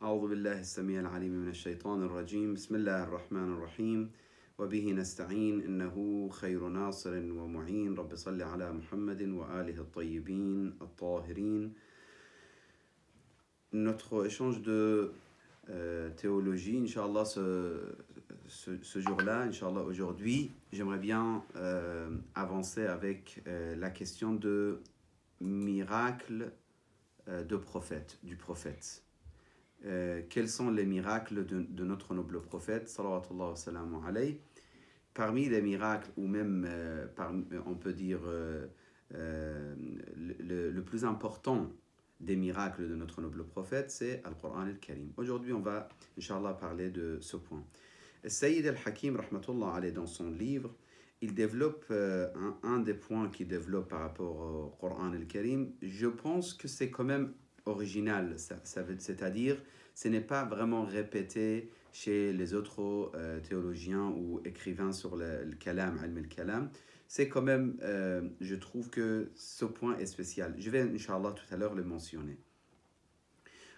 أعوذ بالله السميع العليم من الشيطان الرجيم بسم الله الرحمن الرحيم وبه نستعين إنه خير ناصر ومعين رب صل على محمد وآله الطيبين الطاهرين. Notre échange de théologie, Inch'Allah, ce jour-là, Inch'Allah, aujourd'hui, j'aimerais bien avancer avec la question de miracle de prophète, du prophète. Quels sont les miracles de notre noble prophète, salawatullah wa salamu alayhi. Parmi les miracles, ou même, on peut dire, le plus important des miracles de notre noble prophète, c'est Al-Qur'an al-Karim. Aujourd'hui, on va, Inch'Allah, parler de ce point. Sayyid al-Hakim, rahmatullah alayhi, dans son livre, il développe un des points qu'il développe par rapport au Qur'an al-Karim. Je pense que c'est quand même original, c'est-à-dire ce n'est pas vraiment répété chez les autres théologiens ou écrivains sur le kalam, ilm al-kalam. C'est quand même, je trouve que ce point est spécial. Je vais, Inch'Allah, tout à l'heure le mentionner.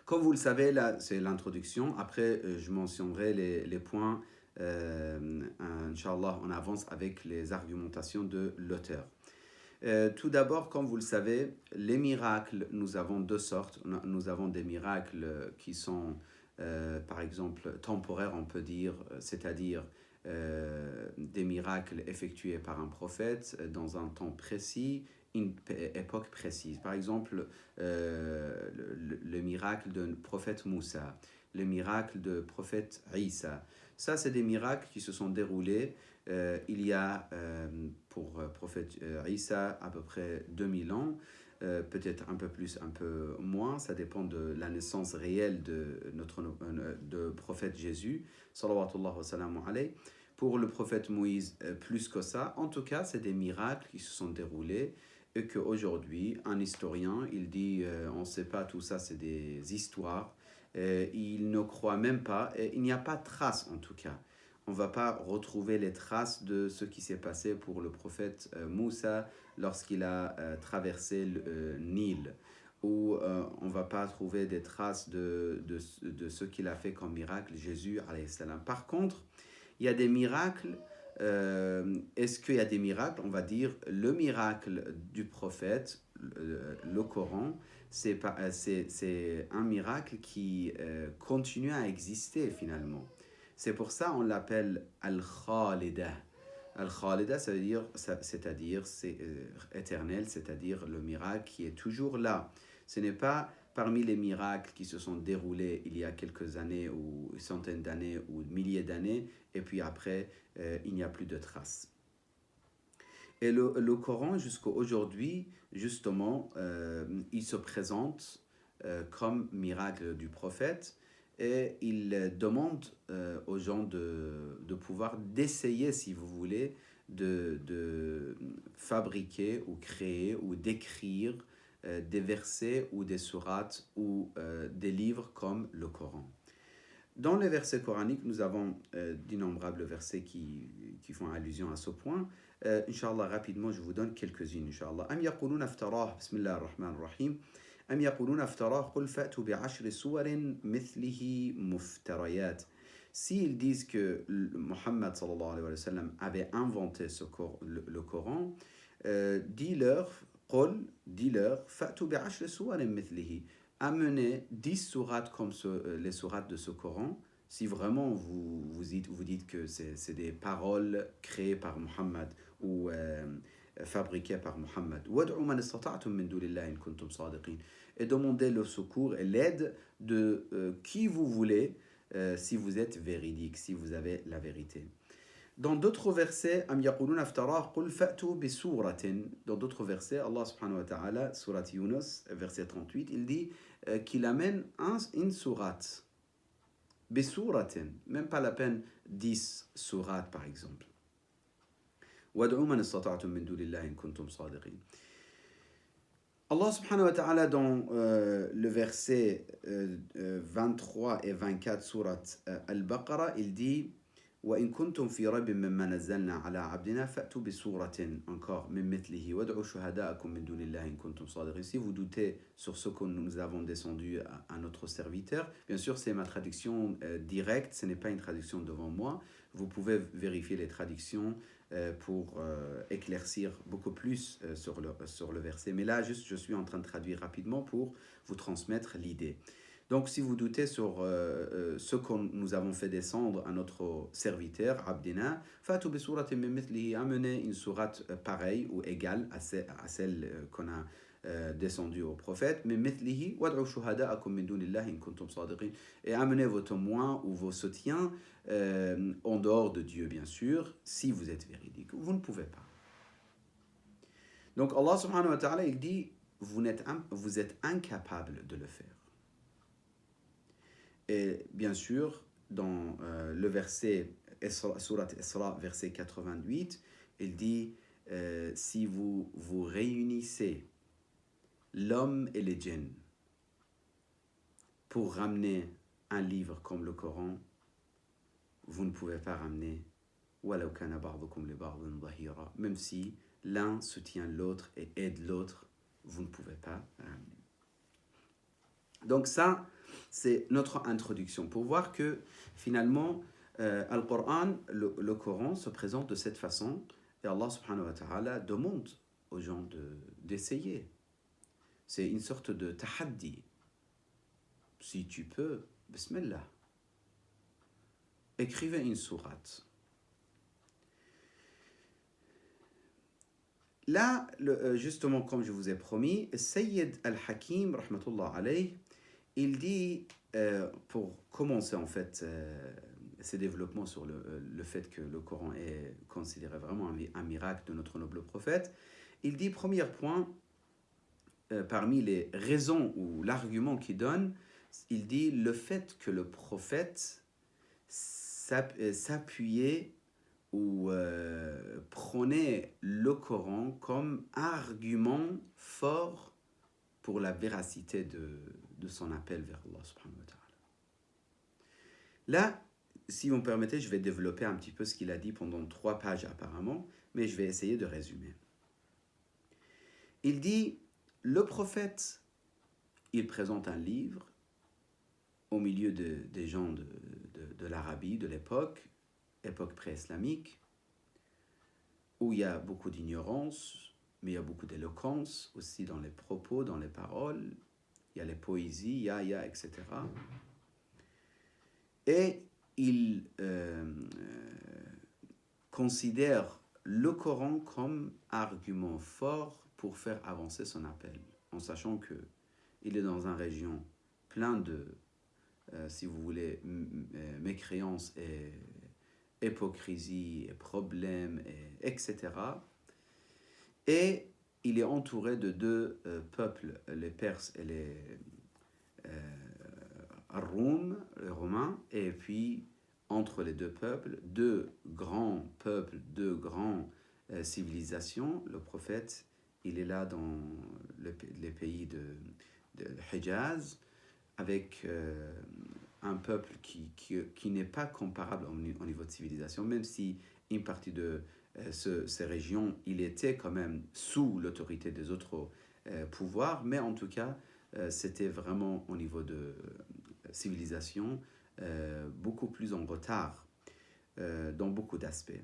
Comme vous le savez, là, c'est l'introduction. Après, je mentionnerai les points. Inch'Allah, on avance avec les argumentations de l'auteur. Tout d'abord, comme vous le savez, les miracles, nous avons deux sortes. Nous avons des miracles qui sont, par exemple, temporaires, on peut dire, c'est-à-dire des miracles effectués par un prophète dans un temps précis, une époque précise. Par exemple, le miracle du prophète Moussa, le miracle du prophète Isa. Ça, c'est des miracles qui se sont déroulés il y a pour prophète Isa à peu près 2000 ans, peut-être un peu plus, un peu moins, ça dépend de la naissance réelle de notre de prophète Jésus, salawatullah wa salamu alayhi. Pour le prophète Moïse, plus que ça. En tout cas, c'est des miracles qui se sont déroulés et qu'aujourd'hui, un historien, il dit on ne sait pas, tout ça, c'est des histoires. Il ne croit même pas, et il n'y a pas de trace en tout cas. On ne va pas retrouver les traces de ce qui s'est passé pour le prophète Moussa lorsqu'il a traversé le Nil. Ou on ne va pas trouver des traces de ce qu'il a fait comme miracle, Jésus, alayhi salam. Par contre, il y a des miracles. Est-ce qu'il y a des miracles? On va dire le miracle du prophète, le Coran, c'est un miracle qui continue à exister finalement. C'est pour ça qu'on l'appelle Al-Khalida. Al-Khalida, c'est-à-dire c'est éternel, c'est-à-dire le miracle qui est toujours là. Ce n'est pas parmi les miracles qui se sont déroulés il y a quelques années ou centaines d'années ou milliers d'années, et puis après, il n'y a plus de traces. Et le Coran, jusqu'à aujourd'hui, justement, il se présente comme miracle du prophète et il demande aux gens de pouvoir, d'essayer, si vous voulez, de fabriquer ou créer ou d'écrire des versets ou des sourates ou des livres comme le Coran. Dans les versets coraniques, nous avons d'innombrables versets qui font allusion à ce point. Inch'Allah, rapidement, je vous donne quelques-unes, Inch'Allah. Am yaquluna aftarah, bismillah ar-Rahman ar-Rahim. Am yaquluna aftarah, qul fa'tu bi'ashri suwarin mithlihi muftarayat. S'ils disent que Muhammad sallallahu alayhi wa sallam avait inventé le Coran, dis-leur, fa'tu bi'ashri suwarin mithlihi. Amenez 10 sourates comme les sourates de ce Coran, si vraiment vous dites que c'est des paroles créées par Muhammad ou fabriquées par Muhammad. Et demandez le secours et l'aide de qui vous voulez si vous êtes véridique, si vous avez la vérité. Dans d'autres versets, dans d'autres versets, Allah subhanahu wa ta'ala, surat Yunus, verset 38, il dit qu'il amène une sourate. Bisuratin, même pas la peine 10 sourates par exemple. Allah subhanahu wa ta'ala dans le verset 23 et 24 surat Al-Baqarah, il dit وإن كنتم في ريب مما نزلنا على عبدنا فأتوا بسورة encore من مثله وادعوا شهداءكم من دون الله إن كنتم صادقين. Si vous doutez sur ce que nous avons descendu à notre serviteur, bien sûr c'est ma traduction directe, ce n'est pas une traduction devant moi. Vous pouvez vérifier les traductions pour éclaircir beaucoup plus sur le verset. Mais là, juste, je suis en train de traduire rapidement pour vous transmettre l'idée. Donc, si vous doutez sur ce que nous avons fait descendre à notre serviteur, Abdina, Fatou bi souratin min mithlihi, amenez une sourate pareille ou égale à celle qu'on a descendue au prophète, min mithlihi, wad'u shuhada'akum min dunillahi in kuntum sadiqin, et amenez vos témoins ou vos soutiens en dehors de Dieu, bien sûr, si vous êtes véridique. Vous ne pouvez pas. Donc, Allah subhanahu wa ta'ala, il dit, vous êtes incapable de le faire. Et bien sûr, dans le verset, Surat Isra, verset 88, il dit, si vous vous réunissez, l'homme et les djinns, pour ramener un livre comme le Coran, vous ne pouvez pas ramener, même si l'un soutient l'autre et aide l'autre, vous ne pouvez pas ramener. Donc ça, c'est notre introduction pour voir que finalement, Al-Qur'an, le Coran se présente de cette façon et Allah subhanahu wa ta'ala demande aux gens d'essayer. C'est une sorte de tahaddi. Si tu peux, bismillah. Écrivez une sourate. Là, justement, comme je vous ai promis, Sayyid al-Hakim, rahmatullah alayh, il dit, pour commencer en fait ses développements sur le fait que le Coran est considéré vraiment un miracle de notre noble prophète, il dit, premier point, parmi les raisons ou l'argument qu'il donne, il dit le fait que le prophète s'appuyait ou prônait le Coran comme argument fort pour la véracité de son appel vers Allah subhanahu wa ta'ala. Là, si vous me permettez, je vais développer un petit peu ce qu'il a dit pendant 3 pages apparemment, mais je vais essayer de résumer. Il dit, le prophète, il présente un livre au milieu des gens de l'Arabie de l'époque, époque pré-islamique, où il y a beaucoup d'ignorance, mais il y a beaucoup d'éloquence aussi dans les propos, dans les paroles, il y a les poésies, il y a, etc. Et il considère le Coran comme argument fort pour faire avancer son appel, en sachant qu'il est dans une région pleine de, si vous voulez, mécréance et hypocrisie, et problèmes, etc. Et il est entouré de 2 peuples, les Perses et les Romains, et puis entre les 2 peuples, 2 grands peuples, 2 grandes civilisations. Le prophète, il est là dans les pays de Hijaz, avec un peuple qui n'est pas comparable au niveau de civilisation, même si une partie de ces régions, il était quand même sous l'autorité des autres pouvoirs, mais en tout cas, c'était vraiment au niveau de civilisation beaucoup plus en retard dans beaucoup d'aspects.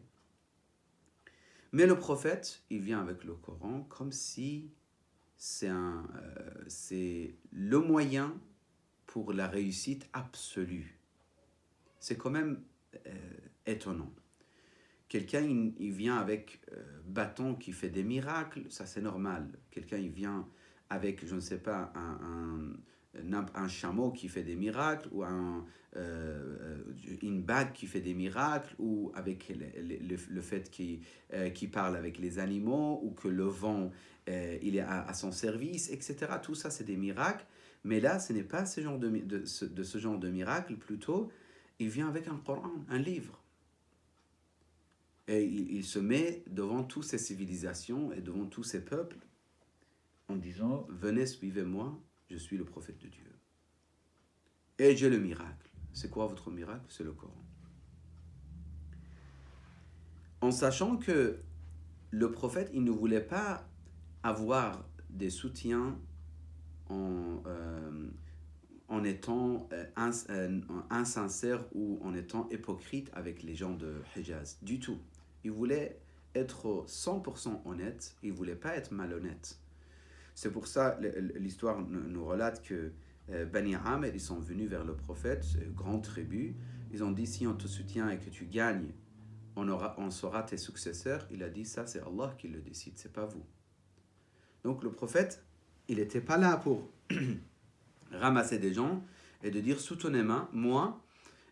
Mais le prophète, il vient avec le Coran comme si c'est le moyen pour la réussite absolue. C'est quand même étonnant. Quelqu'un, il vient avec bâton qui fait des miracles, ça c'est normal. Quelqu'un, il vient avec, je ne sais pas, un chameau qui fait des miracles, ou une bague qui fait des miracles, ou avec le fait qu'il parle avec les animaux, ou que le vent, il est à son service, etc. Tout ça, c'est des miracles. Mais là, ce n'est pas ce genre de ce genre de miracle, plutôt, il vient avec un Coran, un livre. Et il se met devant toutes ces civilisations et devant tous ces peuples en disant, venez, suivez-moi, je suis le prophète de Dieu. Et j'ai le miracle. C'est quoi votre miracle? C'est le Coran. en sachant que le prophète, il ne voulait pas avoir des soutiens en, en étant insincère ou en étant hypocrite avec les gens de Hijaz. Du tout. Il voulait être 100% honnête, il ne voulait pas être malhonnête. C'est pour ça l'histoire nous relate que Bani Amr, ils sont venus vers le prophète, grande tribu, ils ont dit si on te soutient et que tu gagnes, on sera tes successeurs. Il a dit ça c'est Allah qui le décide, c'est pas vous. Donc le prophète, il n'était pas là pour ramasser des gens et de dire soutenez-moi, moi,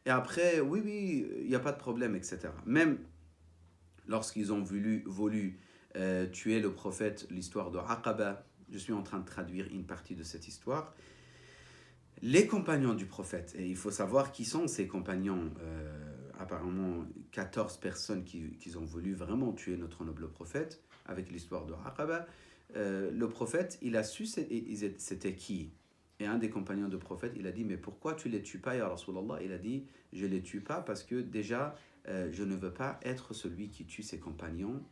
et après, oui, il n'y a pas de problème, etc. Même lorsqu'ils ont voulu tuer le prophète, l'histoire de Aqaba, je suis en train de traduire une partie de cette histoire, les compagnons du prophète, et il faut savoir qui sont ces compagnons, apparemment 14 personnes qui ont voulu vraiment tuer notre noble prophète, avec l'histoire de Aqaba, le prophète, il a su c'était qui. Et un des compagnons du prophète, il a dit, mais pourquoi tu les tues pas, ya Rasulallah? Il a dit, je les tue pas parce que déjà, je ne veux pas être celui qui tue ses compagnons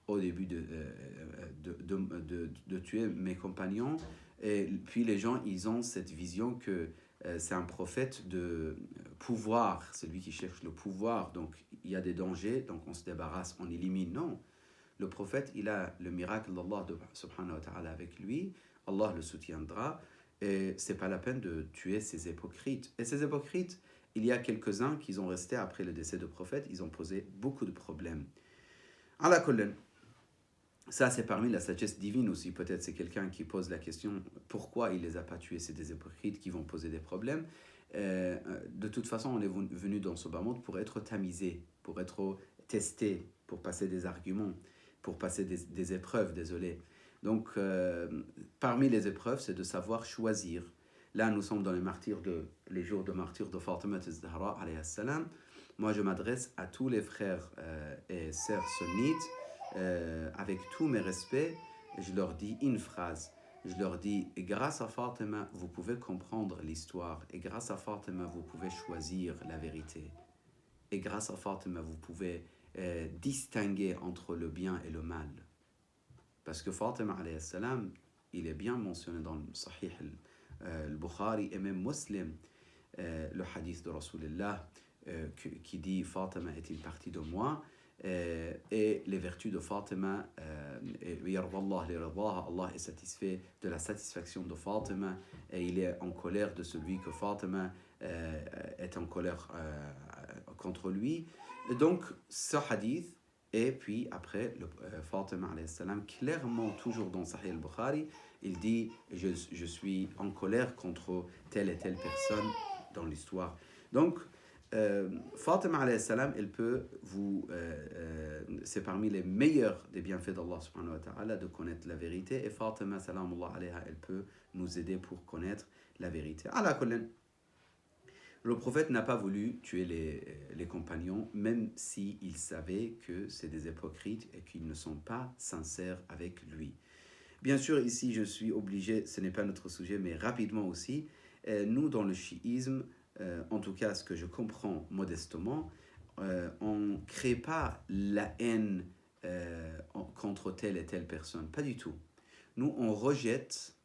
au début de tuer mes compagnons. Et puis les gens, ils ont cette vision que c'est un prophète de pouvoir, c'est lui qui cherche le pouvoir, donc il y a des dangers, donc on se débarrasse, on élimine. Non, le prophète, il a le miracle d'Allah subhanahu wa ta'ala avec lui, Allah le soutiendra, et c'est pas la peine de tuer ces hypocrites. Et ces hypocrites, il y a quelques-uns qui ont resté après le décès du prophète, ils ont posé beaucoup de problèmes. Ala kullan, ça, c'est parmi la sagesse divine aussi. Peut-être c'est quelqu'un qui pose la question pourquoi il ne les a pas tués. C'est des hypocrites qui vont poser des problèmes. De toute façon, on est venu dans ce bas monde pour être tamisé, pour être testé, pour passer des arguments, pour passer des épreuves, désolé. Donc, parmi les épreuves, c'est de savoir choisir. Là, nous sommes dans les jours de martyrs de Fatima az-Zahra, alayhi salam. Moi, je m'adresse à tous les frères et sœurs sunnites. Avec tous mes respects, je leur dis une phrase. Je leur dis, grâce à Fatima, vous pouvez comprendre l'histoire. Et grâce à Fatima, vous pouvez choisir la vérité. Et grâce à Fatima, vous pouvez distinguer entre le bien et le mal. Parce que Fatima, alayhi salam, il est bien mentionné dans le Sahih al-Bukhari et même Muslim, le hadith de Rasulullah qui dit Fatima est une partie de moi. Et les vertus de Fatima, Allah est satisfait de la satisfaction de Fatima et il est en colère de celui que Fatima est en colère contre lui. Et donc ce hadith, et puis après Fatima alayhi salam, clairement toujours dans Sahih al-Bukhari, il dit je suis en colère contre telle et telle personne dans l'histoire. Donc Fatima alayhi salam, elle peut c'est parmi les meilleurs des bienfaits d'Allah subhanahu wa ta'ala de connaître la vérité, et Fatima salamullah alayha, elle peut nous aider pour connaître la vérité. Ala kullan, le prophète n'a pas voulu tuer les compagnons, même s'il savait que c'est des hypocrites et qu'ils ne sont pas sincères avec lui. Bien sûr, ici, je suis obligé, ce n'est pas notre sujet, mais rapidement aussi, nous, dans le chiisme, en tout cas, ce que je comprends modestement, on ne crée pas la haine contre telle et telle personne, pas du tout. Nous, on rejette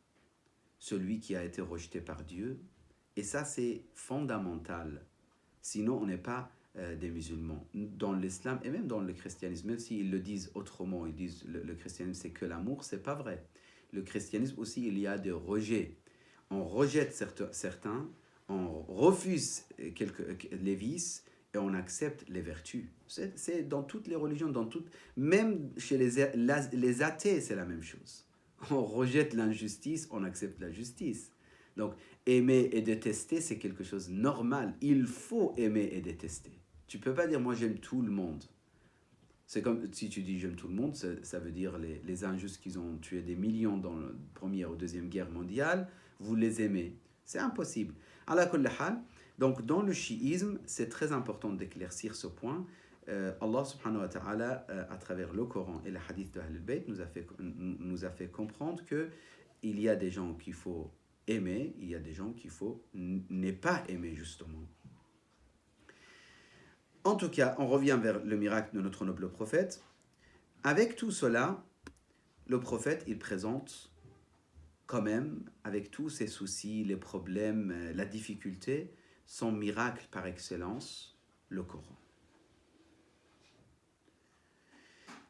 celui qui a été rejeté par Dieu, et ça, c'est fondamental. Sinon, on n'est pas des musulmans. Dans l'islam et même dans le christianisme, même s'ils le disent autrement, ils disent le christianisme c'est que l'amour, c'est pas vrai. Le christianisme aussi, il y a des rejets. On rejette certains, on refuse les vices et on accepte les vertus. C'est dans toutes les religions, même chez les athées, c'est la même chose. On rejette l'injustice, on accepte la justice. Donc, aimer et détester, c'est quelque chose de normal. Il faut aimer et détester. Tu ne peux pas dire, moi j'aime tout le monde. C'est comme si tu dis j'aime tout le monde, ça veut dire les injustes qui ont tué des millions dans la Première ou Deuxième Guerre mondiale, vous les aimez. C'est impossible. Ala kulli hal, donc dans le chiisme, c'est très important d'éclaircir ce point. Allah subhanahu wa ta'ala, à travers le Coran et les hadiths de Ahl al-Bayt, nous a fait comprendre qu'il y a des gens qu'il faut aimer, il y a des gens qu'il faut ne pas aimer justement. En tout cas, on revient vers le miracle de notre noble prophète. Avec tout cela, le prophète, il présente quand même, avec tous ses soucis, les problèmes, la difficulté, son miracle par excellence, le Coran.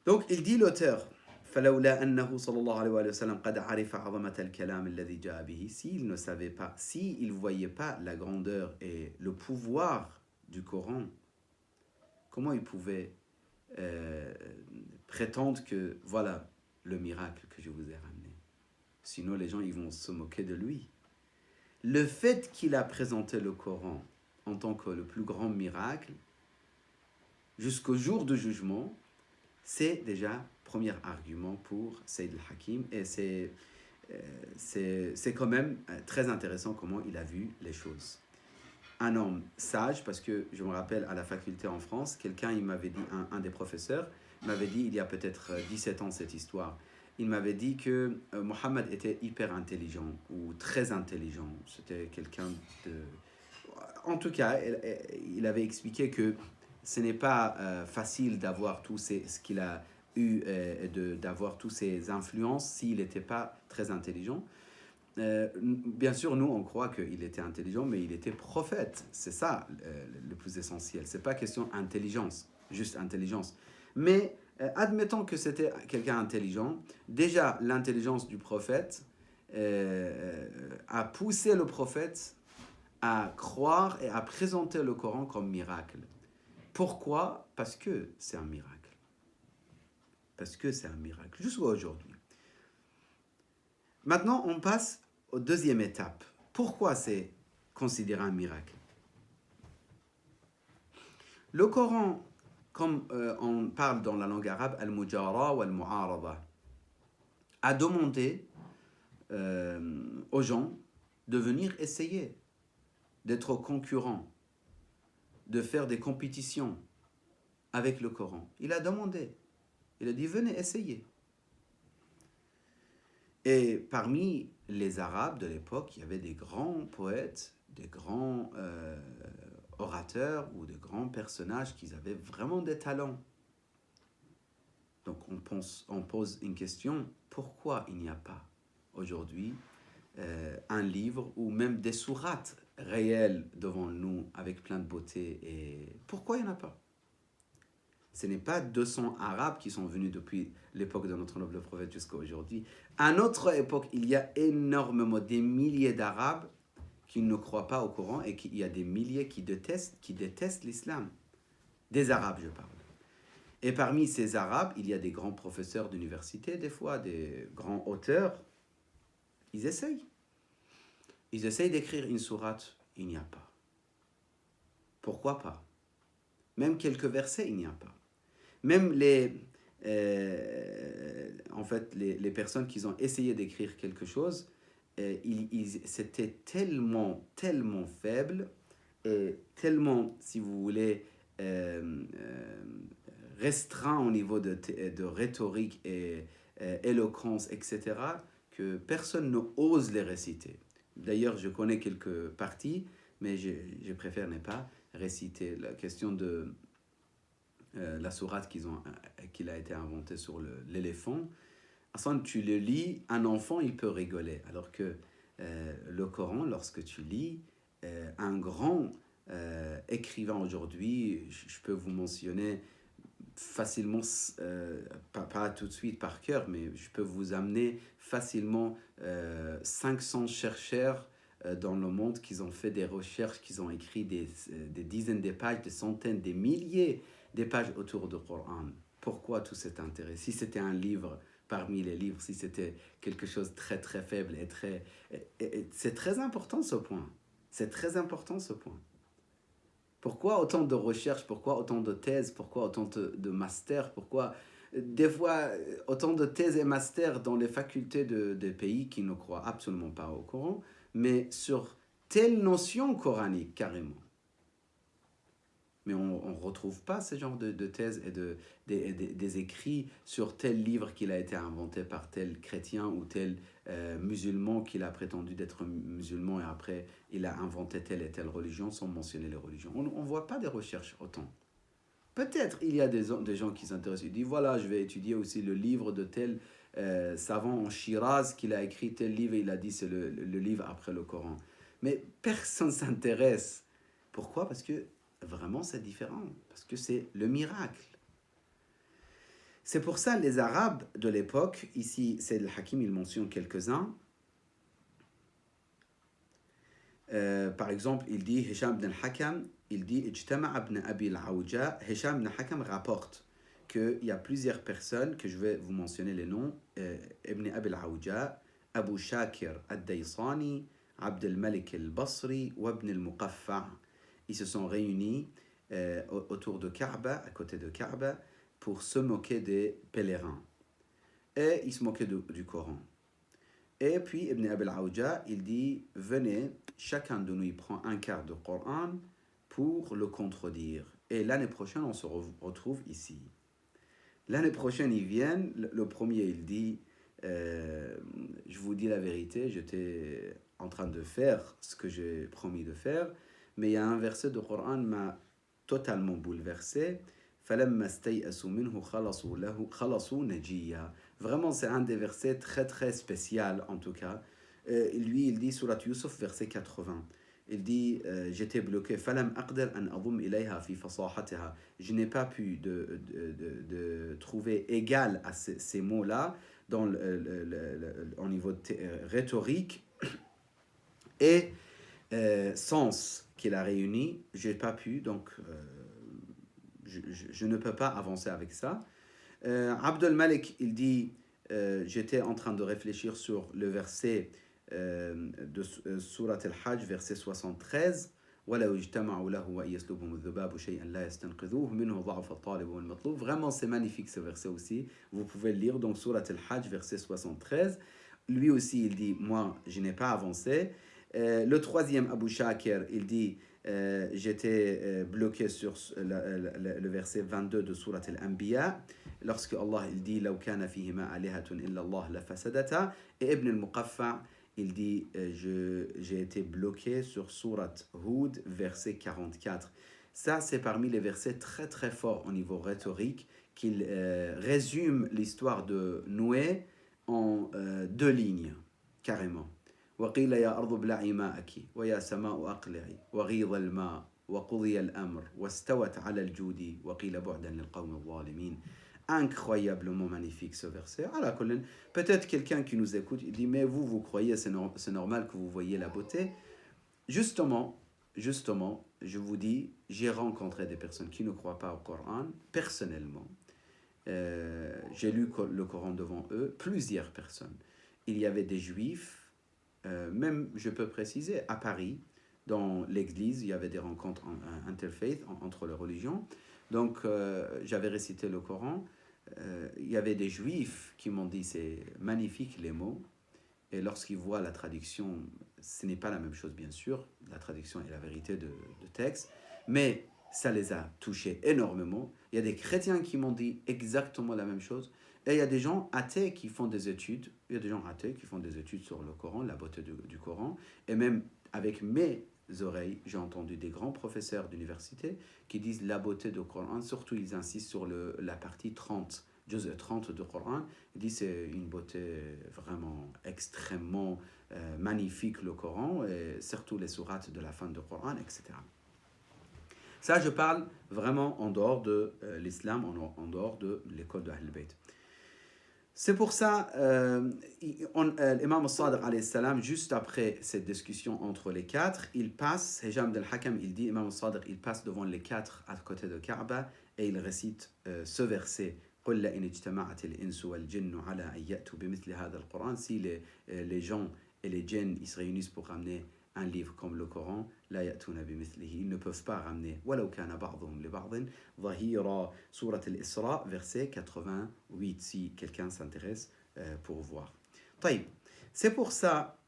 Donc, il dit l'auteur, فَلَوْلَا أَنَّهُ صَلَّى اللَّهُ عَلَيْهِ وَسَلَّمَ قَدْ عَرِفَ عَظَمَةَ الْكَلَامِ الَّذِي جَاءَ بِهِ. S'il ne savait pas, s'il ne voyait pas la grandeur et le pouvoir du Coran, comment il pouvait prétendre que voilà le miracle que je vous ai ramené? Sinon, les gens ils vont se moquer de lui. Le fait qu'il a présenté le Coran en tant que le plus grand miracle, jusqu'au jour du jugement, c'est déjà premier argument pour Sayyid al-Hakim, et c'est quand même très intéressant comment il a vu les choses. Un homme sage, parce que je me rappelle à la faculté en France, quelqu'un, il m'avait dit, un des professeurs, m'avait dit il y a peut-être 17 ans cette histoire, il m'avait dit que Mohammed était hyper intelligent ou très intelligent. C'était quelqu'un de... En tout cas, il avait expliqué que ce n'est pas facile d'avoir ce qu'il a eu, d'avoir toutes ces influences s'il n'était pas très intelligent. Bien sûr, nous, on croit qu'il était intelligent, mais il était prophète. C'est ça le plus essentiel. Ce n'est pas question d'intelligence, juste intelligence. Mais admettons que c'était quelqu'un intelligent. Déjà, l'intelligence du prophète a poussé le prophète à croire et à présenter le Coran comme miracle. Pourquoi? Parce que c'est un miracle. Parce que c'est un miracle, jusqu'à aujourd'hui. Maintenant, on passe aux deuxième étape. Pourquoi c'est considéré un miracle? Le Coran, comme on parle dans la langue arabe, al-mujara ou al-mu'arada, a demandé aux gens de venir essayer d'être concurrents, de faire des compétitions avec le Coran. Il a demandé. Il a dit, venez essayer. Et parmi les Arabes de l'époque, il y avait des grands poètes, des grands orateurs ou de grands personnages qui avaient vraiment des talents. Donc on pose une question, pourquoi il n'y a pas aujourd'hui un livre ou même des sourates réelles devant nous avec plein de beauté, et pourquoi il n'y en a pas? Ce n'est pas 200 Arabes qui sont venus depuis l'époque de notre noble prophète jusqu'à aujourd'hui. À notre époque, il y a énormément, des milliers d'Arabes qui ne croient pas au Coran, et il y a des milliers qui détestent l'islam. Des Arabes, je parle. Et parmi ces Arabes, il y a des grands professeurs d'université, des fois, des grands auteurs. Ils essayent. Ils essayent d'écrire une sourate, il n'y a pas. Pourquoi pas? Même quelques versets, il n'y a pas. Même les personnes qui ont essayé d'écrire quelque chose, c'était tellement faible et tellement, si vous voulez, restreint au niveau de rhétorique et éloquence, etc., que personne n'ose les réciter. D'ailleurs, je connais quelques parties, mais je préfère ne pas réciter. La question de la sourate qu'il a été inventée sur l'éléphant, ensuite tu le lis, un enfant il peut rigoler, alors que le Coran, lorsque tu lis, un grand écrivain aujourd'hui, je peux vous mentionner facilement, pas tout de suite par cœur, mais je peux vous amener facilement 500 chercheurs dans le monde qui ont fait des recherches, qui ont écrit des dizaines de pages, des centaines, des milliers de pages autour du Coran. Pourquoi tout cet intérêt? Si c'était un livre parmi les livres, si c'était quelque chose de très très faible c'est très important ce point. C'est très important ce point. Pourquoi autant de recherches? Pourquoi autant de thèses? Pourquoi autant de masters? Pourquoi des fois autant de thèses et masters dans les facultés des pays qui ne croient absolument pas au Coran, mais sur telle notion coranique carrément? Mais on ne retrouve pas ce genre de thèses et des écrits sur tel livre qu'il a été inventé par tel chrétien ou tel musulman qu'il a prétendu d'être musulman, et après il a inventé telle et telle religion sans mentionner les religions. On ne voit pas des recherches autant. Peut-être il y a des gens qui s'intéressent. Ils disent voilà, je vais étudier aussi le livre de tel savant en Shiraz qu'il a écrit tel livre et il a dit c'est le livre après le Coran. Mais personne s'intéresse. Pourquoi? Parce que vraiment c'est différent. Parce que c'est le miracle. C'est pour ça les Arabes de l'époque, ici c'est le Hakim, il mentionne quelques-uns. Par exemple, il dit Hisham ibn al-Hakam, il dit Ijtama ibn Abi al-Awja. Hisham ibn al-Hakam rapporte qu'il y a plusieurs personnes, que je vais vous mentionner les noms, Ibn Abi al-Awja, Abu Shakir al-Daysani, Abd al-Malik al-Basri ou Ibn al-Muqaffa. Ils se sont réunis autour de Kaaba, à côté de Kaaba, pour se moquer des pèlerins. Et ils se moquaient du Coran. Et puis Ibn Abi al-Awja, il dit venez, chacun de nous il prend un quart de Coran pour le contredire. Et l'année prochaine, on se retrouve ici. L'année prochaine, ils viennent. Le premier, il dit je vous dis la vérité, j'étais en train de faire ce que j'ai promis de faire, mais il y a un verset de Coran qui m'a totalement bouleversé. فَلَمَّا اسْتَيْأَسُوا مِنْهُ خَلَصُوا نَجِيًّا. Vraiment, c'est un des versets très très spécial en tout cas. Lui, il dit Surat Yusuf, verset 80. Il dit j'étais bloqué. فَلَمْ أَقْدِرْ أَنْ أَضُمْ إِلَيْهَا فِي فَصَاحَتِهَا. Je n'ai pas pu de trouver égal à ces mots-là au niveau rhétorique et sens qu'il a réuni. Je n'ai pas pu, donc je ne peux pas avancer avec ça. Abdul Malik, il dit j'étais en train de réfléchir sur le verset de Surat al-Hajj, verset 73. Vraiment, c'est magnifique ce verset aussi. Vous pouvez le lire, donc Surat al-Hajj, verset 73. Lui aussi, il dit moi, je n'ai pas avancé. Le troisième, Abu Shakir, il dit j'étais bloqué sur le verset 22 de Surat al-Anbiya, lorsque Allah il dit لو كان فيهما آلهة إلا الله لفسدتا. Et Ibn al-Muqaffa, il dit j'ai été bloqué sur Surat Hud, verset 44. Ça, c'est parmi les versets très très forts au niveau rhétorique, qu'il résume l'histoire de Noé en 2 lignes, carrément. وقيل يا أرض ابلعي ماءك ويا سماء أقلعي وغيض الماء وقضي الأمر واستوت على الجود وقيل بعدا للقوم الظالمين. Incroyablement magnifique ce verset. Alors, peut-être quelqu'un qui nous écoute, il dit mais vous croyez c'est normal que vous voyez la beauté. Justement, je vous dis, j'ai rencontré des personnes qui ne croient pas au Coran personnellement. J'ai lu le Coran devant eux, plusieurs personnes. Il y avait des juifs, même je peux préciser, à Paris, dans l'église, il y avait des rencontres interfaith, entre les religions. Donc, j'avais récité le Coran. Il y avait des juifs qui m'ont dit c'est magnifique les mots. Et lorsqu'ils voient la traduction, ce n'est pas la même chose, bien sûr. La traduction est la vérité de texte. Mais ça les a touchés énormément. Il y a des chrétiens qui m'ont dit exactement la même chose. Et il y a des gens athées qui font des études. Il y a des gens athées qui font des études sur le Coran, la beauté du Coran. Et même avec mes oreilles, j'ai entendu des grands professeurs d'université qui disent la beauté du Coran. Surtout, ils insistent sur la partie 30, juz 30 du Coran. Ils disent c'est une beauté vraiment extrêmement magnifique, le Coran, et surtout les sourates de la fin du Coran, etc. Ça, je parle vraiment en dehors de l'islam, en dehors de l'école de Ahl Bayt. C'est pour ça, l'imam al-Sadiq alayhi salam, juste après cette discussion entre les quatre, il passe, Hisham al-Hakam, il dit, imam al-Sadiq, il passe devant les quatre à côté de Kaaba et il récite ce verset. قل لئن اجتمعت الإنس والجن على أن يأتوا بمثل هذا القرآن. Si les gens et les djinns ils se réunissent pour ramener un livre comme le Coran, لا يأتون بمثله, ils ne peuvent pas ramener. ولو كان بعضهم لبعض ظهيرا. Surat al-Isra, verset 88, si quelqu'un s'intéresse pour voir. طيب, c'est pour ça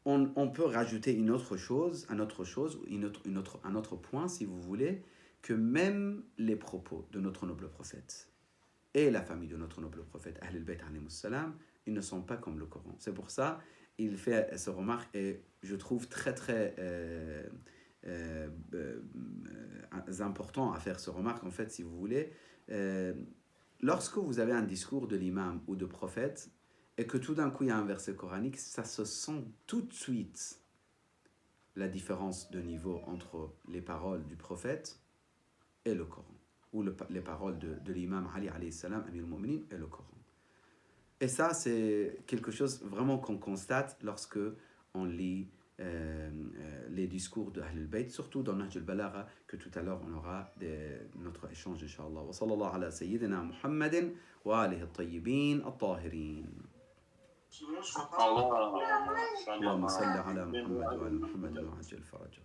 on peut rajouter un autre point, si vous voulez, que même les propos de notre noble prophète et la famille de notre noble prophète, Ahl al-Bayt alayhimus salam, ils ne sont pas comme le Coran. C'est pour ça il fait ce remarque et je trouve très très important à faire ce remarque, en fait, si vous voulez. Lorsque vous avez un discours de l'imam ou de prophète, et que tout d'un coup il y a un verset coranique, ça se sent tout de suite la différence de niveau entre les paroles du prophète et le Coran, ou les paroles de l'imam Ali alayhi salam, Amir al-Mu'minin, et le Coran. Et ça, c'est quelque chose vraiment qu'on constate lorsque on lit les discours de Ahl al-Bayt, surtout dans Nahj al-Balagha, que tout à l'heure on aura notre échange, Inch'Allah. Wa sallallahu ala sayyidina Muhammadin wa alihi at-tayyibin at-tahirin. Allah, اللهم صل على محمد وعلى محمد وعجل فرجه.